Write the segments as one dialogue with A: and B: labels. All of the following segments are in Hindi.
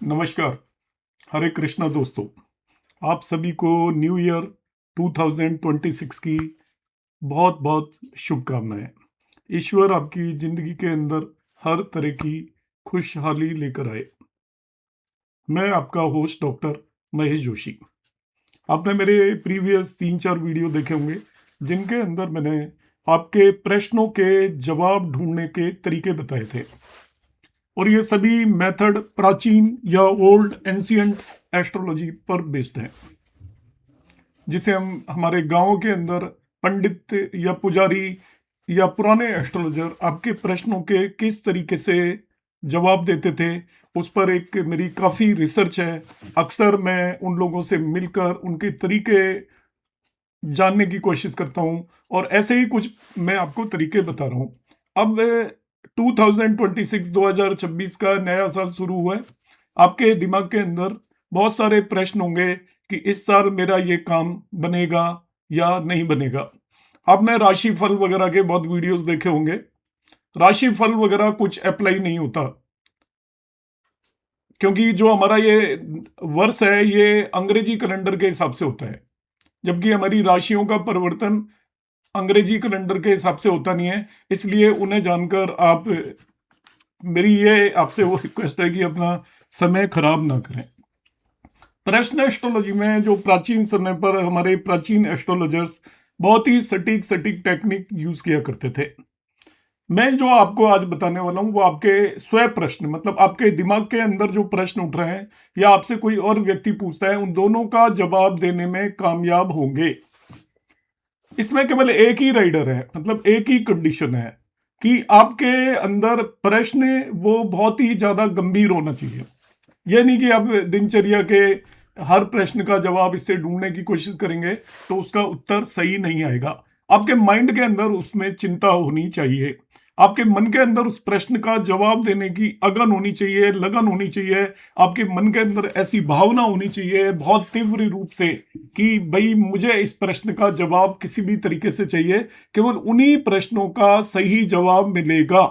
A: नमस्कार। हरे कृष्णा दोस्तों। आप सभी को न्यू ईयर 2026 की बहुत बहुत शुभकामनाएं। ईश्वर आपकी जिंदगी के अंदर हर तरह की खुशहाली लेकर आए। मैं आपका होस्ट डॉक्टर महेश जोशी। आपने मेरे प्रीवियस 3-4 वीडियो देखे होंगे जिनके अंदर मैंने आपके प्रश्नों के जवाब ढूंढने के तरीके बताए थे, और ये सभी मेथड प्राचीन या ओल्ड एंशियंट एस्ट्रोलॉजी पर बेस्ड है, जिसे हम हमारे गांवों के अंदर पंडित या पुजारी या पुराने एस्ट्रोलॉजर आपके प्रश्नों के किस तरीके से जवाब देते थे, उस पर एक मेरी काफ़ी रिसर्च है। अक्सर मैं उन लोगों से मिलकर उनके तरीके जानने की कोशिश करता हूं, और ऐसे ही कुछ मैं आपको तरीके बता रहा हूं। अब 2026 का नया साल शुरू हुआ है। आपके दिमाग के अंदर बहुत सारे प्रश्न होंगे कि इस साल मेरा ये काम बनेगा या नहीं बनेगा। आपने राशि फल वगैरह के बहुत वीडियोस देखे होंगे। राशि फल वगैरह कुछ अप्लाई नहीं होता, क्योंकि जो हमारा ये वर्ष है ये अंग्रेजी कैलेंडर के हिसाब से होता है, जबकि हमारी राशियों का परिवर्तन अंग्रेजी कैलेंडर के हिसाब से होता नहीं है। इसलिए उन्हें जानकर आप, मेरी ये आपसे वो रिक्वेस्ट है कि अपना समय खराब ना करें। प्रश्न एस्ट्रोलॉजी में जो प्राचीन समय पर हमारे प्राचीन एस्ट्रोलॉजर्स बहुत ही सटीक सटीक टेक्निक यूज किया करते थे। मैं जो आपको आज बताने वाला हूं वो आपके स्वयं प्रश्न, मतलब आपके दिमाग के अंदर जो प्रश्न उठ रहे हैं या आपसे कोई और व्यक्ति पूछता है, उन दोनों का जवाब देने में कामयाब होंगे। इसमें केवल एक ही राइडर है, मतलब एक ही कंडीशन है कि आपके अंदर प्रश्न वो बहुत ही ज्यादा गंभीर होना चाहिए। यह नहीं कि आप दिनचर्या के हर प्रश्न का जवाब इससे ढूंढने की कोशिश करेंगे तो उसका उत्तर सही नहीं आएगा। आपके माइंड के अंदर उसमें चिंता होनी चाहिए। आपके मन के अंदर उस प्रश्न का जवाब देने की अगन होनी चाहिए, लगन होनी चाहिए। आपके मन के अंदर ऐसी भावना होनी चाहिए बहुत तीव्र रूप से कि भाई मुझे इस प्रश्न का जवाब किसी भी तरीके से चाहिए। केवल उन्हीं प्रश्नों का सही जवाब मिलेगा,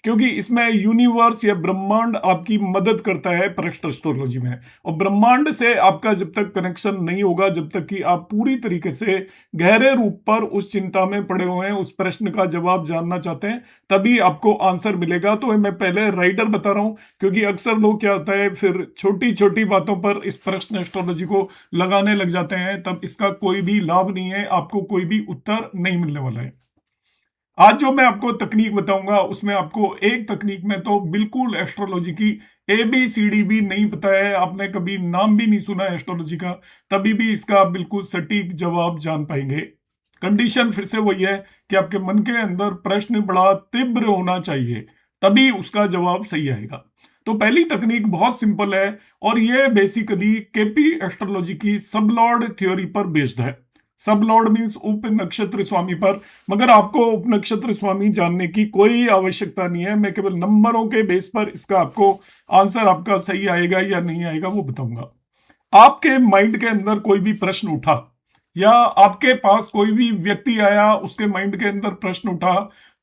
A: क्योंकि इसमें यूनिवर्स या ब्रह्मांड आपकी मदद करता है प्रश्न एस्ट्रोलॉजी में। और ब्रह्मांड से आपका जब तक कनेक्शन नहीं होगा, जब तक कि आप पूरी तरीके से गहरे रूप पर उस चिंता में पड़े हुए हैं, उस प्रश्न का जवाब जानना चाहते हैं, तभी आपको आंसर मिलेगा। तो मैं पहले राइडर बता रहा हूं, क्योंकि अक्सर लोग क्या होता है फिर छोटी छोटी बातों पर इस प्रश्न एस्ट्रोलॉजी को लगाने लग जाते हैं, तब इसका कोई भी लाभ नहीं है, आपको कोई भी उत्तर नहीं मिलने वाला है। आज जो मैं आपको तकनीक बताऊंगा उसमें आपको एक तकनीक में तो बिल्कुल एस्ट्रोलॉजी की ABCD भी नहीं पता है, आपने कभी नाम भी नहीं सुना एस्ट्रोलॉजी का, तभी भी इसका बिल्कुल सटीक जवाब जान पाएंगे। कंडीशन फिर से वही है कि आपके मन के अंदर प्रश्न बड़ा तीव्र होना चाहिए, तभी उसका जवाब सही आएगा। तो पहली तकनीक बहुत सिंपल है, और यह बेसिकली केपी एस्ट्रोलॉजी की सबलॉर्ड थ्योरी पर बेस्ड है। सब लॉर्ड मीन्स उप नक्षत्र स्वामी पर, मगर आपको उप नक्षत्र स्वामी जानने की कोई आवश्यकता नहीं है। मैं केवल नंबरों के बेस पर इसका आपको आंसर आपका सही आएगा या नहीं आएगा वो बताऊंगा। आपके माइंड के अंदर कोई भी प्रश्न उठा, या आपके पास कोई भी व्यक्ति आया उसके माइंड के अंदर प्रश्न उठा,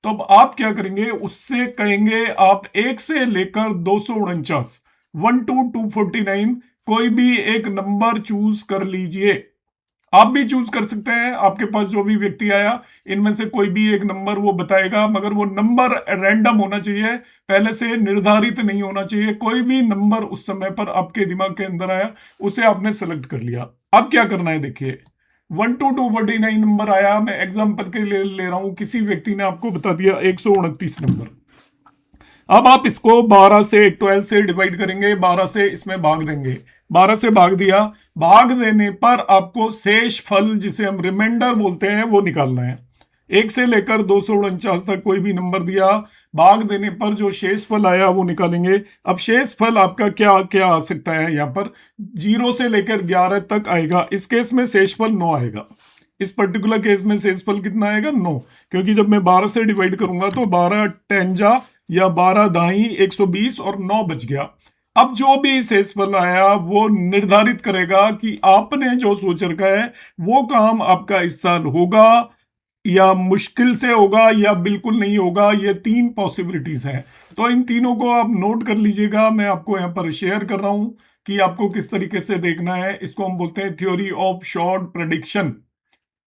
A: तो अब आप क्या करेंगे, उससे कहेंगे आप 1 से लेकर 249, 1 to 249 कोई भी एक नंबर चूज कर लीजिए। आप भी चूज कर सकते हैं, आपके पास जो भी व्यक्ति आया इनमें से कोई भी एक नंबर वो बताएगा, मगर वो नंबर रैंडम होना चाहिए, पहले से निर्धारित नहीं होना चाहिए। कोई भी नंबर उस समय पर आपके दिमाग के अंदर आया उसे आपने सेलेक्ट कर लिया। अब क्या करना है, देखिए 1 to 249 नंबर आया, मैं एग्जाम्पल के लिए ले रहा हूं, किसी व्यक्ति ने आपको बता दिया 129 नंबर। अब आप इसको 12 से 12 से डिवाइड करेंगे, 12 से इसमें भाग देंगे। 12 से भाग दिया, भाग देने पर आपको शेष फल जिसे हम रिमाइंडर बोलते हैं वो निकालना है। 1 से लेकर 249 तक कोई भी नंबर दिया, भाग देने पर जो शेष फल आया वो निकालेंगे। अब शेष फल आपका क्या क्या आ सकता है, यहाँ पर 0 से लेकर 11 तक आएगा। इस केस में शेष फल 9 आएगा। इस पर्टिकुलर केस में शेषफल कितना आएगा, 9, क्योंकि जब मैं 12 से डिवाइड करूंगा तो 12 टेंजा या 12 दाई 120 और 9 बच गया। अब जो भी शेषफल आया वो निर्धारित करेगा कि आपने जो सोच रखा है वो काम आपका इस साल होगा या मुश्किल से होगा या बिल्कुल नहीं होगा, ये तीन पॉसिबिलिटीज हैं। तो इन तीनों को आप नोट कर लीजिएगा, मैं आपको यहाँ पर शेयर कर रहा हूं कि आपको किस तरीके से देखना है। इसको हम बोलते हैं थ्योरी ऑफ शॉर्ट प्रेडिक्शन।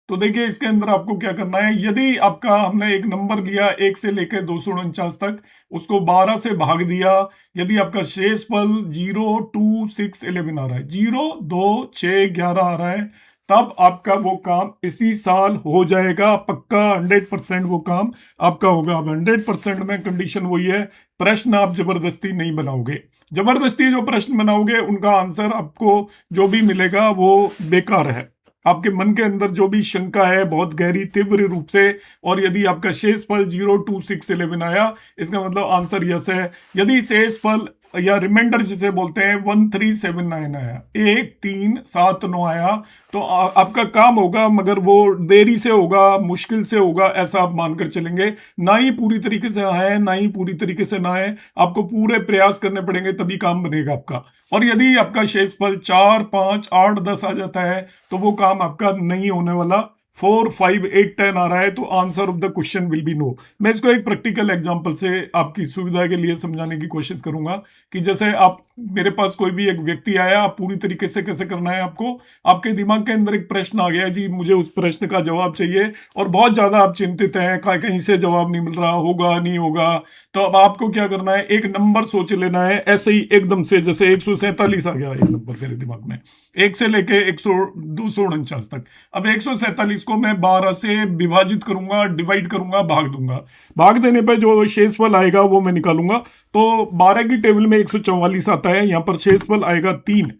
A: तो देखिए इसके अंदर आपको क्या करना है, यदि आपका हमने एक नंबर लिया 1 से लेकर 249 तक, उसको 12 से भाग दिया, यदि आपका शेष फल 0 2 6 11 आ रहा है, 0 2 6 11 आ रहा है, तब आपका वो काम इसी साल हो जाएगा पक्का। 100% वो काम आपका होगा। अब 100% में कंडीशन वही है, प्रश्न आप जबरदस्ती नहीं बनाओगे। जबरदस्ती जो प्रश्न बनाओगे उनका आंसर आपको जो भी मिलेगा वो बेकार है। आपके मन के अंदर जो भी शंका है बहुत गहरी तीव्र रूप से, और यदि आपका शेष फल 0 2 6 11 आया, इसका मतलब आंसर यस है। यदि शेष फल या रिमाइंडर जिसे बोलते हैं 1379 आया, 1 3 7 9 आया, तो आपका काम होगा, मगर वो देरी से होगा, मुश्किल से होगा, ऐसा आप मानकर चलेंगे। ना ही पूरी तरीके से आए, ना ही पूरी तरीके से ना आए, आपको पूरे प्रयास करने पड़ेंगे तभी काम बनेगा आपका। और यदि आपका शेषफल 4 5 8 10 आ जाता है तो वो काम आपका नहीं होने वाला। 4 5 8 10 आ रहा है तो answer of the question will be no. मैं इसको एक प्रैक्टिकल एग्जांपल से आपकी सुविधा के लिए समझाने की कोशिश करूंगा कि जैसे आप, मेरे पास कोई भी एक व्यक्ति आया, आप पूरी तरीके से कैसे करना है आपको, आपके दिमाग के अंदर एक प्रश्न आ गया जी, मुझे उस प्रश्न का जवाब चाहिए, और बहुत ज्यादा आप चिंतित हैं, कहीं से जवाब नहीं मिल रहा, होगा नहीं होगा। तो अब आपको क्या करना है, एक नंबर सोच लेना है ऐसे ही एकदम से, जैसे 147 आ गया एक नंबर मेरे दिमाग में, 1 से लेके 249 तक। अब 147 को मैं 12 से विभाजित करूंगा, डिवाइड करूंगा, भाग दूंगा। भाग देने पर जो शेषफल आएगा वो मैं निकालूंगा। तो 12 की टेबल में 144 आता है, यहां पर शेषफल आएगा 3।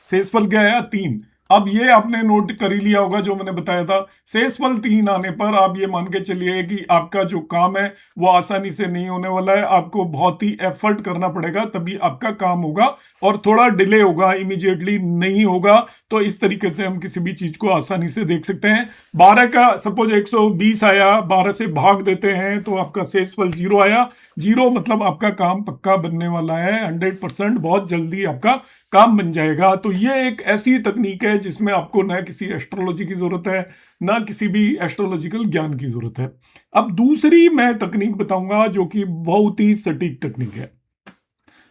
A: शेषफल क्या है, 3। अब ये आपने नोट कर ही लिया होगा जो मैंने बताया था। शेषफल 3 आने पर आप ये मान के चलिए कि आपका जो काम है वो आसानी से नहीं होने वाला है, आपको बहुत ही एफर्ट करना पड़ेगा तभी आपका काम होगा, और थोड़ा डिले होगा, इमीडिएटली नहीं होगा। तो इस तरीके से हम किसी भी चीज को आसानी से देख सकते हैं। 12 का सपोज 120 आया, 12 से भाग देते हैं तो आपका शेषफल 0 आया। 0 मतलब आपका काम पक्का बनने वाला है, 100% बहुत जल्दी आपका काम बन जाएगा। तो ये एक ऐसी तकनीक है जिसमें आपको ना किसी एस्ट्रोलॉजी की जरूरत है, ना किसी भी एस्ट्रोलॉजिकल ज्ञान की जरूरत है। अब दूसरी मैं तकनीक बताऊंगा जो कि बहुत ही सटीक तकनीक है।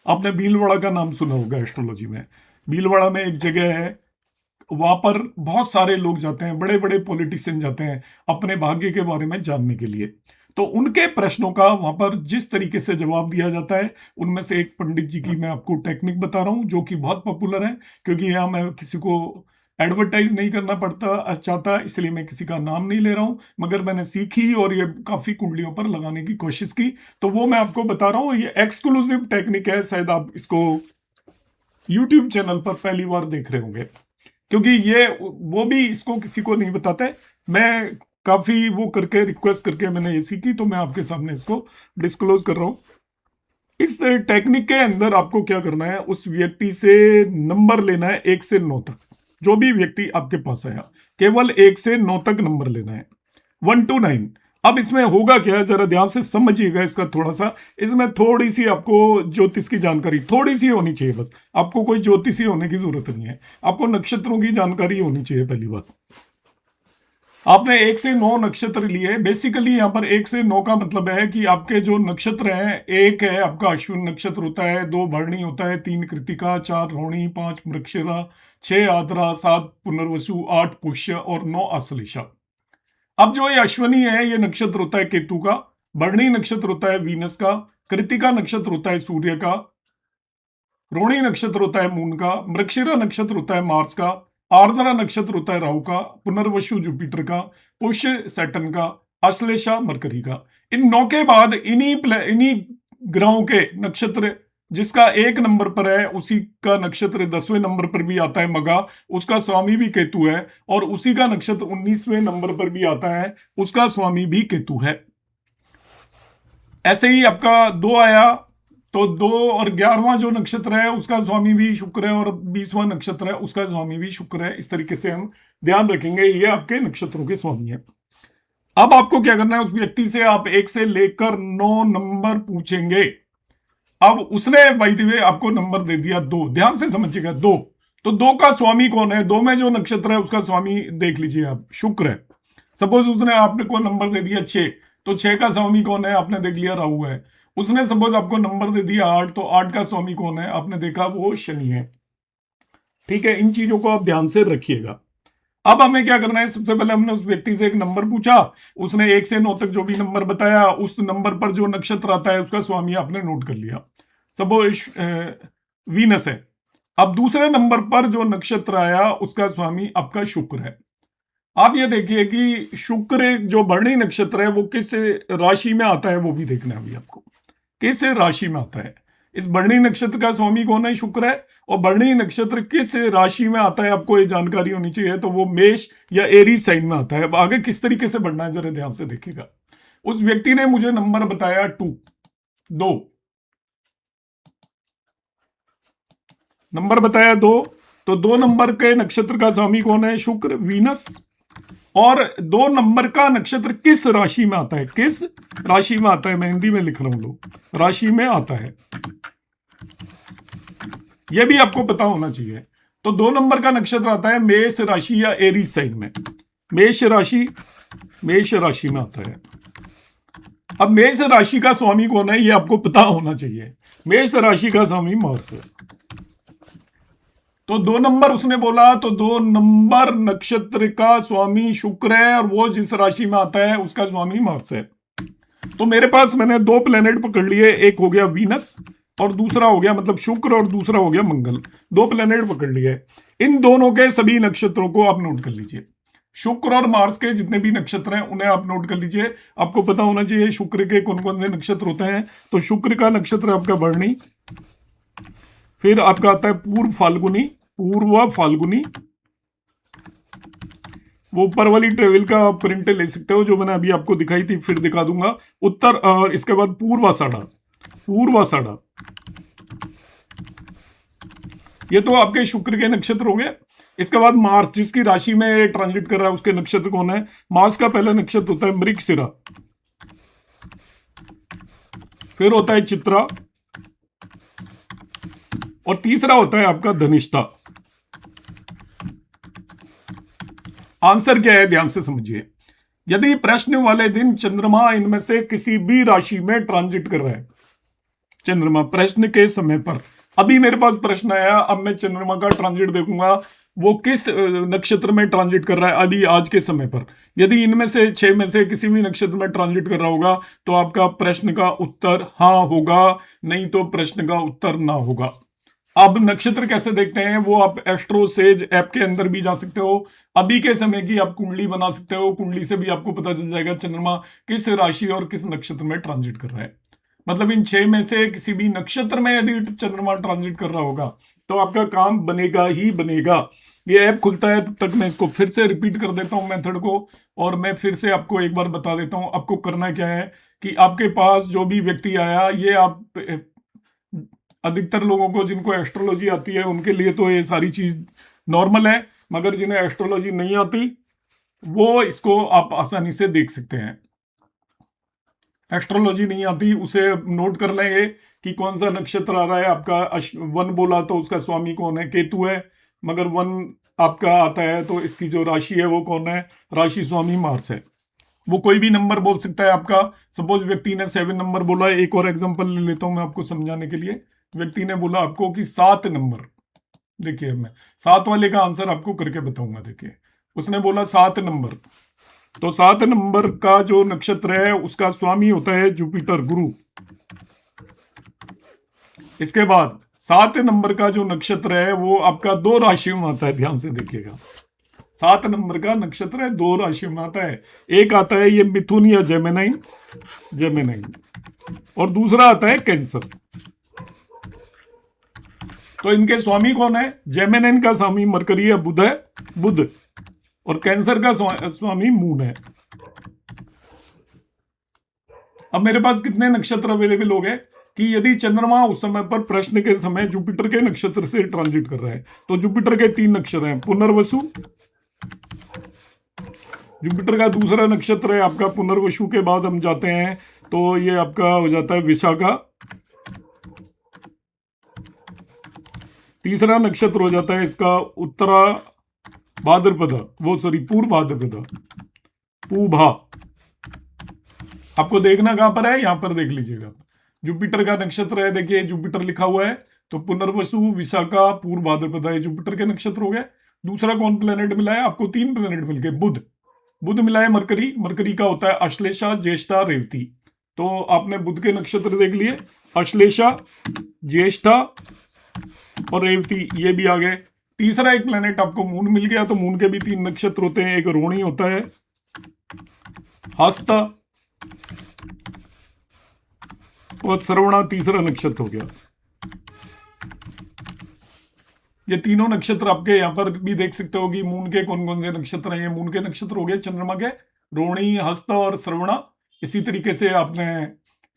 A: आपने भीलवाड़ा का नाम सुना होगा एस्ट्रोलॉजी में। भीलवाड़ा में एक जगह है, वहां पर बहुत सारे लोग जाते हैं, बड़े बड़े पॉलिटिशियन जाते हैं अपने भाग्य के बारे में जानने के लिए। तो उनके प्रश्नों का वहां पर जिस तरीके से जवाब दिया जाता है, उनमें से एक पंडित जी की मैं आपको टेक्निक बता रहा हूं जो कि बहुत पॉपुलर है। क्योंकि यहां मैं किसी को एडवर्टाइज नहीं करना पड़ता चाहता, इसलिए मैं किसी का नाम नहीं ले रहा हूं, मगर मैंने सीखी और ये काफी कुंडलियों पर लगाने की कोशिश की, तो वो मैं आपको बता रहा हूं। ये एक्सक्लूसिव टेक्निक है, शायद आप इसको यूट्यूब चैनल पर पहली बार देख रहे होंगे, क्योंकि ये वो भी इसको किसी को नहीं बताते। मैं काफी वो करके रिक्वेस्ट करके मैंने ये सीखी, तो मैं आपके सामने इसको डिस्क्लोज कर रहा हूं। इस टेक्निक के अंदर आपको क्या करना है, उस व्यक्ति से नंबर लेना है 1 से 9 तक। जो भी व्यक्ति आपके पास आया, केवल 1 से 9 तक नंबर लेना है, 1 to 9। अब इसमें होगा क्या, जरा ध्यान से समझिएगा इसका थोड़ा सा। इसमें थोड़ी सी आपको ज्योतिष की जानकारी थोड़ी सी होनी चाहिए, बस। आपको कोई ज्योतिषी होने की जरूरत नहीं है, आपको नक्षत्रों की जानकारी होनी चाहिए। पहली बात, आपने 1 से 9 नक्षत्र लिए। बेसिकली यहाँ पर 1 से 9 का मतलब है कि आपके जो नक्षत्र हैं, एक है आपका अश्विन नक्षत्र होता है, 2 भरणी होता है, 3 कृतिका, 4 रोहिणी, 5 मृगशिरा, 6 आद्रा, 7 पुनर्वसु, 8 पुष्य और 9 आश्लेषा। अब जो ये अश्वनी है, ये नक्षत्र होता है केतु का, भरणी नक्षत्र होता है वीनस का, कृतिका नक्षत्र होता है सूर्य का, रोहिणी नक्षत्र होता है मून का, मृगशिरा नक्षत्र होता है मार्स का, आर्द्रा नक्षत्र होता है राहु का, पुनर्वसु जुपिटर का, पुष्य सैटर्न का, अश्लेषा मरकरी का। इन 9 के बाद इन्हीं ग्रहों के नक्षत्र, जिसका 1 नंबर पर है उसी का नक्षत्र 10वें नंबर पर भी आता है मगा, उसका स्वामी भी केतु है, और उसी का नक्षत्र 19वें नंबर पर भी आता है, उसका स्वामी भी केतु है। ऐसे ही आपका 2 आया तो 2 और 11वां जो नक्षत्र है उसका स्वामी भी शुक्र है, और 20वां नक्षत्र है उसका स्वामी भी शुक्र है। इस तरीके से हम ध्यान रखेंगे, ये आपके नक्षत्रों के स्वामी है। अब आपको क्या करना है, उस व्यक्ति से आप 1 से लेकर 9 नंबर पूछेंगे। अब उसने बाय द वे आपको नंबर दे दिया 2, ध्यान से समझिएगा 2। तो 2 का स्वामी कौन है, 2 में जो नक्षत्र है उसका स्वामी देख लीजिए आप, शुक्र है। सपोज उसने आपने को नंबर दे दिया 6, तो 6 का स्वामी कौन है? आपने देख लिया राहु है। उसने सपोज आपको नंबर दे दिया 8, तो 8 का स्वामी कौन है? आपने देखा वो शनि है। ठीक है, इन चीजों को आप ध्यान से रखिएगा। अब हमें क्या करना है? सबसे पहले हमने उस व्यक्ति से एक नंबर पूछा, उसने 1 से 9 तक जो भी नंबर बताया, उस नंबर पर जो नक्षत्र आता है उसका स्वामी आपने नोट कर लिया। सपोज वीनस है। अब दूसरे नंबर पर जो नक्षत्र आया उसका स्वामी आपका शुक्र है। आप ये देखिए कि शुक्र जो भरणी नक्षत्र है वो किस राशि में आता है, वो भी देखना है अभी आपको, किस राशि में आता है। इस भरणी नक्षत्र का स्वामी कौन है? शुक्र है। और भरणी नक्षत्र किस राशि में आता है आपको ये जानकारी होनी चाहिए, तो वो मेष या एरीज साइन में आता है। अब आगे किस तरीके से बढ़ना है जरा ध्यान से देखिएगा। उस व्यक्ति ने मुझे नंबर बताया 2 नंबर बताया 2, तो 2 नंबर के नक्षत्र का स्वामी कौन है? शुक्र, वीनस। और 2 नंबर का नक्षत्र किस राशि में आता है? किस राशि में आता है? मैं हिंदी में लिख रहा हूं, लोग राशि में आता है, यह भी आपको पता होना चाहिए। तो 2 नंबर का नक्षत्र आता है मेष राशि या एरीज साइन में। मेष राशि में आता है। अब मेष राशि का स्वामी कौन है ये आपको पता होना चाहिए। मेष राशि का स्वामी मार्स है। तो 2 नंबर उसने बोला, तो 2 नंबर नक्षत्र का स्वामी शुक्र है और वो जिस राशि में आता है उसका स्वामी मार्स है। तो मेरे पास मैंने 2 प्लेनेट पकड़ लिए, एक हो गया वीनस और दूसरा हो गया मतलब शुक्र और दूसरा हो गया मंगल। 2 प्लेनेट पकड़ लिए। इन दोनों के सभी नक्षत्रों को आप नोट कर लीजिए। शुक्र और मार्स के जितने भी नक्षत्र हैं उन्हें आप नोट कर लीजिए। आपको पता होना चाहिए शुक्र के कौन कौन से नक्षत्र होते हैं। तो शुक्र का नक्षत्र आपका भरणी, फिर आपका आता है पूर्व फाल्गुनी। वो ऊपर वाली ट्रेवल का प्रिंट ले सकते हो जो मैंने अभी आपको दिखाई थी, फिर दिखा दूंगा। उत्तर और इसके बाद पूर्वाषाढ़ा। ये तो आपके शुक्र के नक्षत्र हो गए। इसके बाद मार्स जिसकी राशि में ट्रांजिट कर रहा है उसके नक्षत्र कौन है? मार्स का पहला नक्षत्र होता है मृगशिरा, फिर होता है चित्रा और तीसरा होता है आपका धनिष्ठा। आंसर क्या है ध्यान से समझिए। यदि प्रश्न वाले दिन चंद्रमा इनमें से किसी भी राशि में ट्रांजिट कर रहा है, चंद्रमा प्रश्न के समय पर, अभी मेरे पास प्रश्न आया, अब मैं चंद्रमा का ट्रांजिट देखूंगा वो किस नक्षत्र में ट्रांजिट कर रहा है अभी आज के समय पर। यदि इनमें से 6 में से किसी भी नक्षत्र में ट्रांजिट कर रहा होगा तो आपका प्रश्न का उत्तर हाँ होगा, नहीं तो प्रश्न का उत्तर ना होगा। अब नक्षत्र कैसे देखते हैं वो आप एस्ट्रोसेज ऐप के अंदर भी जा सकते हो। अभी के समय की आप कुंडली बना सकते हो, कुंडली से भी आपको पता चल जाएगा चंद्रमा किस राशि और किस नक्षत्र में ट्रांजिट कर रहा है। मतलब इन 6 में से किसी भी नक्षत्र में यदि चंद्रमा ट्रांजिट कर रहा होगा तो आपका काम बनेगा ही बनेगा। ये ऐप खुलता है तब तक मैं इसको फिर से रिपीट कर देता हूं मेथड को, और मैं फिर से आपको एक बार बता देता हूं। आपको करना क्या है कि आपके पास जो भी व्यक्ति आया, ये आप अधिकतर लोगों को जिनको एस्ट्रोलॉजी आती है उनके लिए तो ये सारी चीज नॉर्मल है, मगर जिन्हें एस्ट्रोलॉजी नहीं आती वो इसको आप आसानी से देख सकते हैं। एस्ट्रोलॉजी नहीं आती उसे नोट करना है कि कौन सा नक्षत्र आ रहा है आपका। वन बोला तो उसका स्वामी कौन है? केतु है। मगर वन आपका आता है तो इसकी जो राशि है वो कौन है? राशि स्वामी मार्स है। वो कोई भी नंबर बोल सकता है आपका। सपोज व्यक्ति ने 7 नंबर बोला, एक और एग्जांपल ले लेता हूं मैं आपको समझाने के लिए। व्यक्ति ने बोला आपको कि 7 नंबर, देखिए मैं 7 वाले का आंसर आपको करके बताऊंगा। देखिए उसने बोला 7 नंबर, तो 7 नंबर का जो नक्षत्र है उसका स्वामी होता है जुपिटर, गुरु। इसके बाद 7 नंबर का जो नक्षत्र है वो आपका 2 राशियों में आता है। ध्यान से देखिएगा, 7 नंबर का नक्षत्र है 2 राशियों में आता है। एक आता है ये मिथुन या जेमिनाई, और दूसरा आता है कैंसर। तो इनके स्वामी कौन है? जेमिनाई का स्वामी मरकरी है, बुध, और कैंसर का स्वामी मून है। अब मेरे पास कितने नक्षत्र अवेलेबल हो गए कि यदि चंद्रमा उस समय पर प्रश्न के समय जुपिटर के नक्षत्र से ट्रांजिट कर रहा है तो जुपिटर के 3 नक्षत्र हैं, पुनर्वसु, जुपिटर का दूसरा नक्षत्र है आपका पुनर्वसु के बाद हम जाते हैं तो ये आपका हो जाता है विशाखा, तीसरा नक्षत्र हो जाता है इसका उत्तरा भाद्रपदा, पूर्व भाद्रपदा, पूभा। आपको देखना कहां पर है, यहां पर देख लीजिएगा। जुपिटर का नक्षत्र है, देखिए जुपिटर लिखा हुआ है, तो पुनर्वसु, विशाखा, पूर्व भाद्रपदा, ये जुपिटर के नक्षत्र हो गए। दूसरा कौन प्लेनेट मिला है आपको? 3 प्लेनेट मिल गए। बुध, बुध मिला है मरकरी, मरकरी का होता है अश्लेषा, ज्येष्ठा, रेवती। तो आपने बुध के नक्षत्र देख लिए, अश्लेषा, ज्येष्ठा और रेवती, ये भी आ गए। तीसरा एक प्लेनेट आपको मून मिल गया, तो मून के भी 3 नक्षत्र होते हैं, एक रोहिणी होता है, हस्त और श्रवणा तीसरा नक्षत्र हो गया। ये तीनों नक्षत्र आपके यहां पर भी देख सकते हो कि मून के कौन कौन से नक्षत्र हैं। ये मून के नक्षत्र हो गए, चंद्रमा के रोहिणी, हस्त और श्रवणा। इसी तरीके से आपने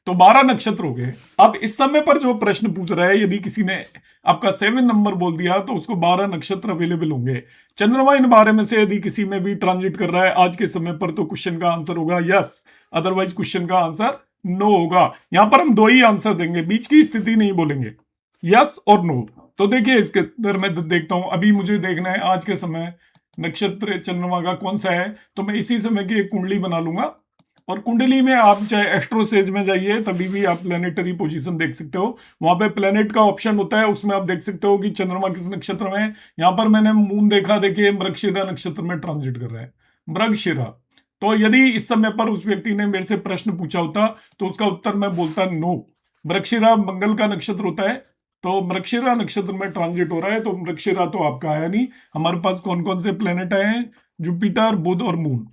A: तो 12 नक्षत्र हो गए। अब इस समय पर जो प्रश्न पूछ रहा है, यदि किसी ने आपका 7 नंबर बोल दिया तो उसको 12 नक्षत्र अवेलेबल होंगे। चंद्रमा इन 12 में से यदि किसी में भी ट्रांजिट कर रहा है आज के समय पर, तो क्वेश्चन का आंसर होगा यस, अदरवाइज क्वेश्चन का आंसर नो होगा। यहां पर हम 2 ही आंसर देंगे, बीच की स्थिति नहीं बोलेंगे, यस और नो। तो देखिए इसके अंदर मैं देखता हूं, अभी मुझे देखना है आज के समय नक्षत्र चंद्रमा का कौन सा है, तो मैं इसी समय की एक कुंडली बना लूंगा। और कुंडली में आप चाहे एस्ट्रोसेज में जाइए, तभी भी आप प्लेनेटरी पोजीशन देख सकते हो। वहां पे प्लेनेट का ऑप्शन होता है, उसमें आप देख सकते हो कि चंद्रमा किस नक्षत्र में है। यहां पर मैंने मून देखा, देखिए मृगशिरा नक्षत्र में ट्रांजिट कर रहा है, मृगशिरा। तो यदि इस समय पर उस व्यक्ति ने मेरे से प्रश्न पूछा होता तो उसका उत्तर मैं बोलता नो। मृगशिरा मंगल का नक्षत्र होता है, तो मृगशिरा नक्षत्र में ट्रांजिट हो रहा है, तो मृगशिरा तो आपका आया नहीं। हमारे पास कौन कौन से प्लेनेट आए हैं? जुपिटर, बुध और मून।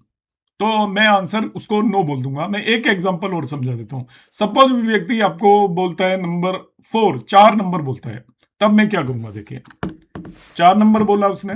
A: तो मैं आंसर उसको नो बोल दूंगा। मैं एक एग्जांपल और समझा देता हूं। सपोज व्यक्ति आपको बोलता है नंबर 4, 4 नंबर बोलता है, तब मैं क्या करूंगा? देखिए 4 नंबर बोला उसने,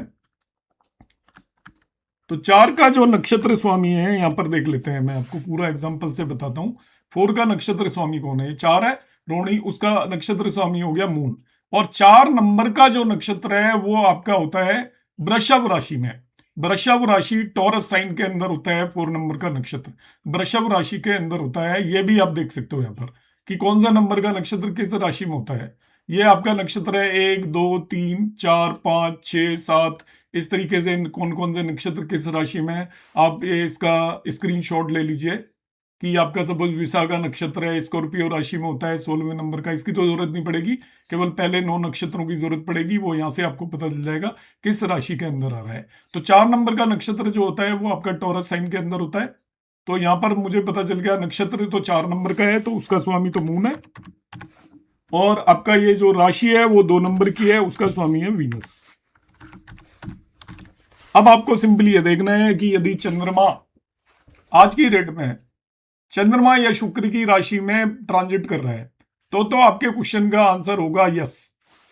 A: तो 4 का जो नक्षत्र स्वामी है यहां पर देख लेते हैं, मैं आपको पूरा एग्जांपल से बताता हूं। 4 का नक्षत्र स्वामी कौन है? 4 है रोहिणी, उसका नक्षत्र स्वामी हो गया मून। और 4 नंबर का जो नक्षत्र है वो आपका होता है वृषभ राशि में। वृषभ राशि टॉरस साइन के अंदर होता है 4 नंबर का नक्षत्र, वृषभ राशि के अंदर होता है। ये भी आप देख सकते हो यहां पर कि कौन सा नंबर का नक्षत्र किस राशि में होता है। ये आपका नक्षत्र है 1 2 3 4 5 6 7, इस तरीके से कौन कौन से नक्षत्र किस राशि में है। आप इसका स्क्रीनशॉट ले लीजिए कि आपका सपोज विशाखा नक्षत्र है, स्कॉर्पियो राशि में होता है 16वें नंबर का। इसकी तो जरूरत नहीं पड़ेगी, केवल पहले 9 नक्षत्रों की जरूरत पड़ेगी, वो यहां से आपको पता चल जाएगा किस राशि के अंदर आ रहा है। तो 4 नंबर का नक्षत्र जो होता है वो आपका टॉरस साइन के अंदर होता है। तो यहां पर मुझे पता चल गया नक्षत्र तो 4 नंबर का है, तो उसका स्वामी तो मून है। और आपका ये जो राशि है वो 2 नंबर की है, उसका स्वामी है वीनस। अब आपको सिंपली ये देखना है कि यदि चंद्रमा आज की डेट में चंद्रमा या शुक्र की राशि में ट्रांजिट कर रहा है, तो आपके क्वेश्चन का आंसर होगा यस।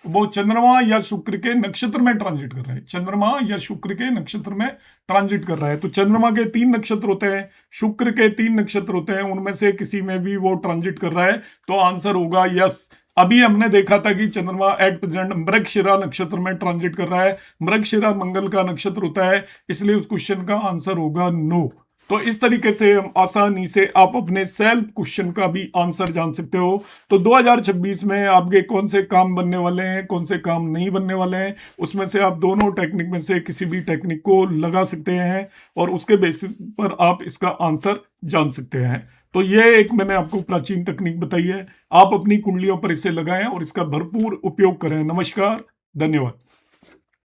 A: वो चंद्रमा या शुक्र के नक्षत्र में ट्रांजिट कर रहा है, चंद्रमा या शुक्र के नक्षत्र में ट्रांजिट कर रहा है। तो चंद्रमा के 3 नक्षत्र होते हैं, शुक्र के 3 नक्षत्र होते हैं, उनमें से किसी में भी वो ट्रांजिट कर रहा है, तो आंसर होगा यस। अभी हमने देखा था कि चंद्रमा एट प्रेजेंट मृगशिरा नक्षत्र में ट्रांजिट कर रहा है, मृगशिरा मंगल का नक्षत्र होता है, इसलिए उस क्वेश्चन का आंसर होगा नो। तो इस तरीके से हम आसानी से आप अपने सेल्फ क्वेश्चन का भी आंसर जान सकते हो। तो 2026 में आपके कौन से काम बनने वाले हैं, कौन से काम नहीं बनने वाले हैं, उसमें से आप दोनों टेक्निक में से किसी भी टेक्निक को लगा सकते हैं और उसके बेसिस पर आप इसका आंसर जान सकते हैं। तो ये एक मैंने आपको प्राचीन तकनीक बताई है, आप अपनी कुंडलियों पर इसे लगाएं और इसका भरपूर उपयोग करें। नमस्कार, धन्यवाद।